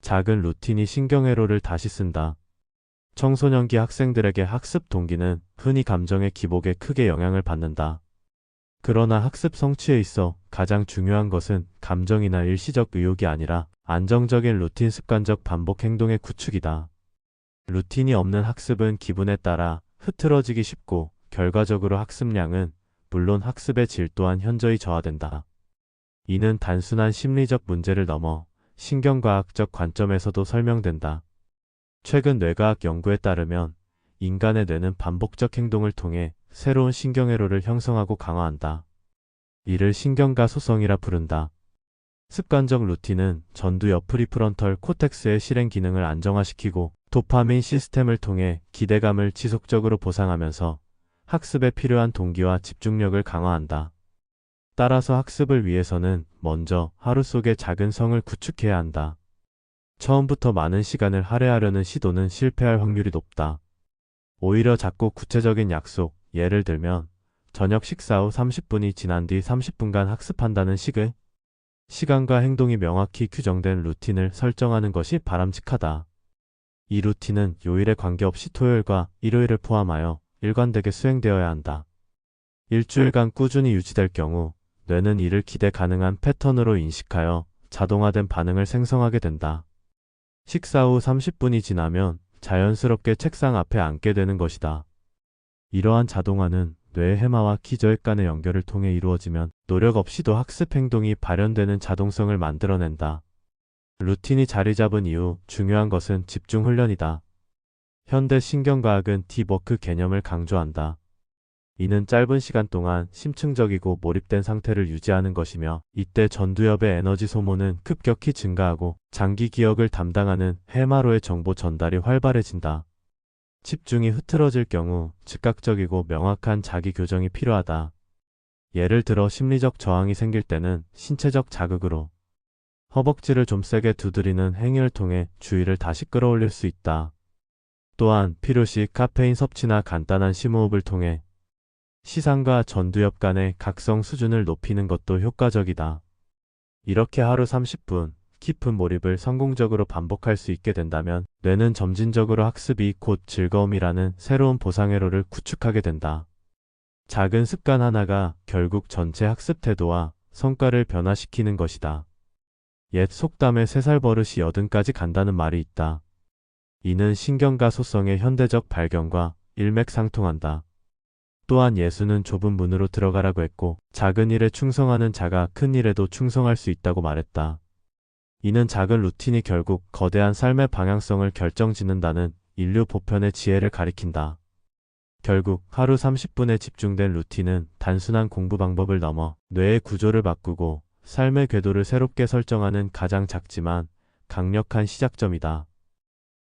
작은 루틴이 신경회로를 다시 쓴다. 청소년기 학생들에게 학습 동기는 흔히 감정의 기복에 크게 영향을 받는다. 그러나 학습 성취에 있어 가장 중요한 것은 감정이나 일시적 의욕이 아니라 안정적인 루틴 습관적 반복 행동의 구축이다. 루틴이 없는 학습은 기분에 따라 흐트러지기 쉽고 결과적으로 학습량은 물론 학습의 질 또한 현저히 저하된다. 이는 단순한 심리적 문제를 넘어 신경과학적 관점에서도 설명된다. 최근 뇌과학 연구에 따르면 인간의 뇌는 반복적 행동을 통해 새로운 신경회로를 형성하고 강화한다. 이를 신경가소성이라 부른다. 습관적 루틴은 전두엽 프리프론털 코텍스의 실행 기능을 안정화시키고 도파민 시스템을 통해 기대감을 지속적으로 보상하면서 학습에 필요한 동기와 집중력을 강화한다. 따라서 학습을 위해서는 먼저 하루 속에 작은 성을 구축해야 한다. 처음부터 많은 시간을 할애하려는 시도는 실패할 확률이 높다. 오히려 작고 구체적인 약속, 예를 들면 저녁 식사 후 30분이 지난 뒤 30분간 학습한다는 식의 시간과 행동이 명확히 규정된 루틴을 설정하는 것이 바람직하다. 이 루틴은 요일에 관계없이 토요일과 일요일을 포함하여 일관되게 수행되어야 한다. 일주일간 꾸준히 유지될 경우 뇌는 이를 기대 가능한 패턴으로 인식하여 자동화된 반응을 생성하게 된다. 식사 후 30분이 지나면 자연스럽게 책상 앞에 앉게 되는 것이다. 이러한 자동화는 뇌의 해마와 기저핵 간의 연결을 통해 이루어지면 노력 없이도 학습 행동이 발현되는 자동성을 만들어낸다. 루틴이 자리 잡은 이후 중요한 것은 집중 훈련이다. 현대 신경과학은 딥워크 개념을 강조한다. 이는 짧은 시간 동안 심층적이고 몰입된 상태를 유지하는 것이며 이때 전두엽의 에너지 소모는 급격히 증가하고 장기 기억을 담당하는 해마로의 정보 전달이 활발해진다. 집중이 흐트러질 경우 즉각적이고 명확한 자기 교정이 필요하다. 예를 들어 심리적 저항이 생길 때는 신체적 자극으로 허벅지를 좀 세게 두드리는 행위를 통해 주의를 다시 끌어올릴 수 있다. 또한 필요시 카페인 섭취나 간단한 심호흡을 통해 시상과 전두엽 간의 각성 수준을 높이는 것도 효과적이다. 이렇게 하루 30분 깊은 몰입을 성공적으로 반복할 수 있게 된다면 뇌는 점진적으로 학습이 곧 즐거움이라는 새로운 보상회로를 구축하게 된다. 작은 습관 하나가 결국 전체 학습 태도와 성과를 변화시키는 것이다. 옛 속담에 3살 버릇이 80까지 간다는 말이 있다. 이는 신경가소성의 현대적 발견과 일맥상통한다. 또한 예수는 좁은 문으로 들어가라고 했고 작은 일에 충성하는 자가 큰 일에도 충성할 수 있다고 말했다. 이는 작은 루틴이 결국 거대한 삶의 방향성을 결정짓는다는 인류 보편의 지혜를 가리킨다. 결국 하루 30분에 집중된 루틴은 단순한 공부 방법을 넘어 뇌의 구조를 바꾸고 삶의 궤도를 새롭게 설정하는 가장 작지만 강력한 시작점이다.